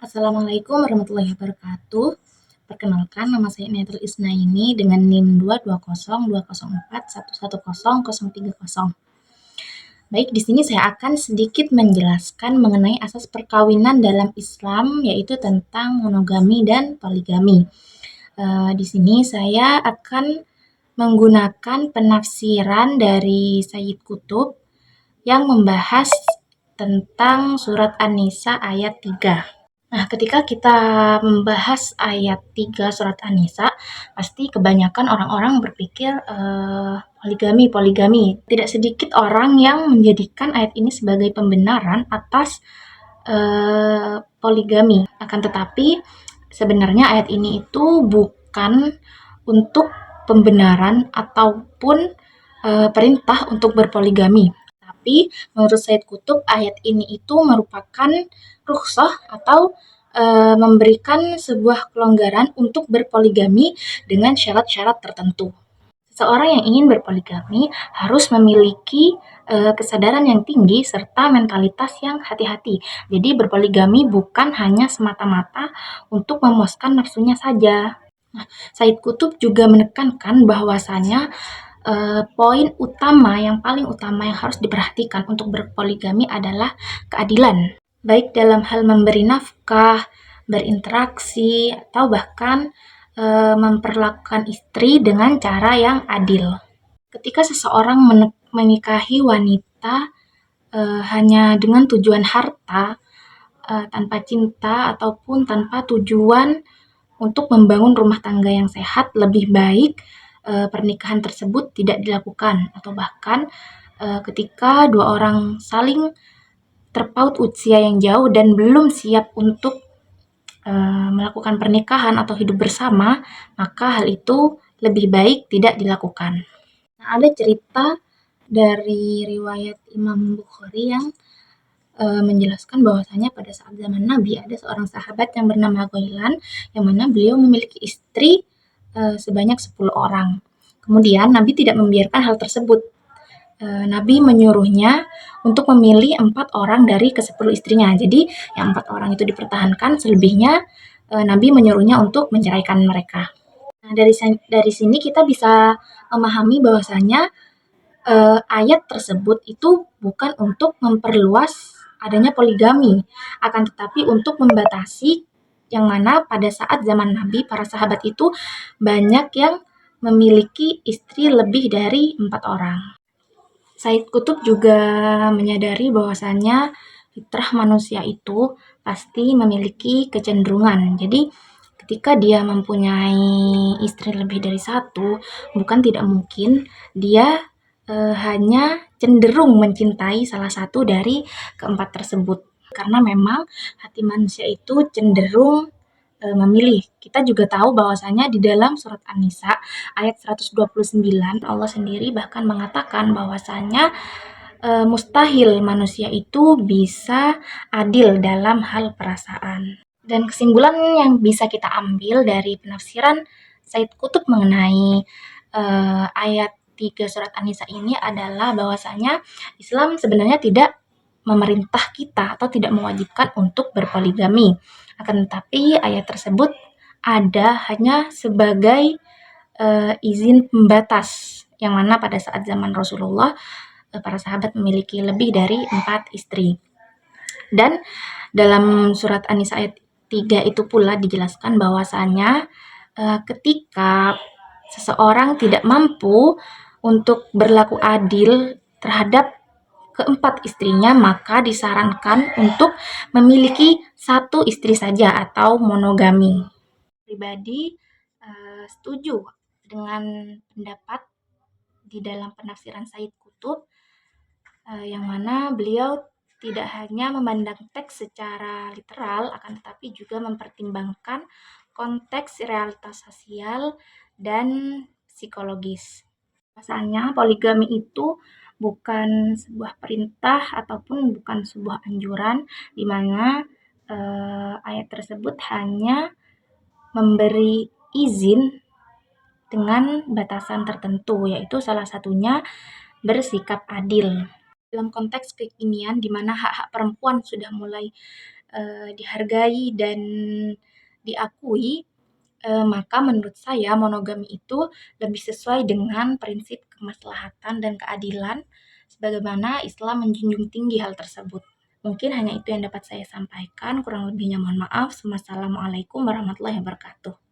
Assalamualaikum warahmatullahi wabarakatuh. Perkenalkan, nama saya Netril Isnaini dengan NIM 22020411030. Baik, di sini saya akan sedikit menjelaskan mengenai asas perkawinan dalam Islam, yaitu tentang monogami dan poligami. Di sini saya akan menggunakan penafsiran dari Sayyid Qutb yang membahas tentang surat An-Nisa ayat 3. Nah, ketika kita membahas ayat 3 surat An-Nisa, pasti kebanyakan orang-orang berpikir poligami. Tidak sedikit orang yang menjadikan ayat ini sebagai pembenaran atas poligami. Akan tetapi, sebenarnya ayat ini itu bukan untuk pembenaran ataupun perintah untuk berpoligami. Tapi menurut Sayyid Qutb, ayat ini itu merupakan rukhsah atau memberikan sebuah kelonggaran untuk berpoligami dengan syarat-syarat tertentu. Seseorang yang ingin berpoligami harus memiliki kesadaran yang tinggi serta mentalitas yang hati-hati. Jadi berpoligami bukan hanya semata-mata untuk memuaskan nafsunya saja. Nah, Sayyid Qutb juga menekankan bahwasanya poin utama yang paling utama yang harus diperhatikan untuk berpoligami adalah keadilan, baik dalam hal memberi nafkah, berinteraksi, atau bahkan memperlakukan istri dengan cara yang adil. Ketika seseorang menikahi wanita hanya dengan tujuan harta, tanpa cinta ataupun tanpa tujuan untuk membangun rumah tangga yang sehat, lebih baik pernikahan tersebut tidak dilakukan, atau bahkan ketika dua orang saling terpaut usia yang jauh dan belum siap untuk melakukan pernikahan atau hidup bersama, maka hal itu lebih baik tidak dilakukan. Nah, ada cerita dari riwayat Imam Bukhari yang menjelaskan bahwasanya pada saat zaman Nabi ada seorang sahabat yang bernama Ghailan, yang mana beliau memiliki istri sebanyak 10 orang. Kemudian Nabi tidak membiarkan hal tersebut. Nabi menyuruhnya untuk memilih 4 orang dari ke-10 istrinya. Jadi yang 4 orang itu dipertahankan, selebihnya Nabi menyuruhnya untuk menceraikan mereka. Nah, dari sini kita bisa memahami bahwasanya ayat tersebut itu bukan untuk memperluas adanya poligami, akan tetapi untuk membatasi, yang mana pada saat zaman Nabi, para sahabat itu banyak yang memiliki istri lebih dari 4 orang. Sayyid Qutb juga menyadari bahwasanya fitrah manusia itu pasti memiliki kecenderungan. Jadi ketika dia mempunyai istri lebih dari satu, bukan tidak mungkin dia hanya cenderung mencintai salah satu dari keempat tersebut. Karena memang hati manusia itu cenderung memilih. Kita juga tahu bahwasanya di dalam surat An-Nisa ayat 129 Allah sendiri bahkan mengatakan bahwasanya mustahil manusia itu bisa adil dalam hal perasaan. Dan kesimpulan yang bisa kita ambil dari penafsiran Sayyid Qutb mengenai ayat 3 surat An-Nisa ini adalah bahwasanya Islam sebenarnya tidak memerintah kita atau tidak mewajibkan untuk berpoligami. Akan tetapi ayat tersebut ada hanya sebagai izin pembatas, yang mana pada saat zaman Rasulullah para sahabat memiliki lebih dari 4 istri. Dan dalam surat An-Nisa ayat 3 itu pula dijelaskan bahwasanya ketika seseorang tidak mampu untuk berlaku adil terhadap keempat istrinya, maka disarankan untuk memiliki satu istri saja atau monogami. Pribadi setuju dengan pendapat di dalam penafsiran Sayyid Qutb, yang mana beliau tidak hanya memandang teks secara literal, akan tetapi juga mempertimbangkan konteks realitas sosial dan psikologis. Pasalnya poligami itu bukan sebuah perintah ataupun bukan sebuah anjuran, di mana ayat tersebut hanya memberi izin dengan batasan tertentu, yaitu salah satunya bersikap adil. Dalam konteks kekinian di mana hak-hak perempuan sudah mulai dihargai dan diakui, maka menurut saya monogami itu lebih sesuai dengan prinsip kemaslahatan dan keadilan, sebagaimana Islam menjunjung tinggi hal tersebut. Mungkin hanya itu yang dapat saya sampaikan, kurang lebihnya mohon maaf. Wassalamualaikum warahmatullahi wabarakatuh.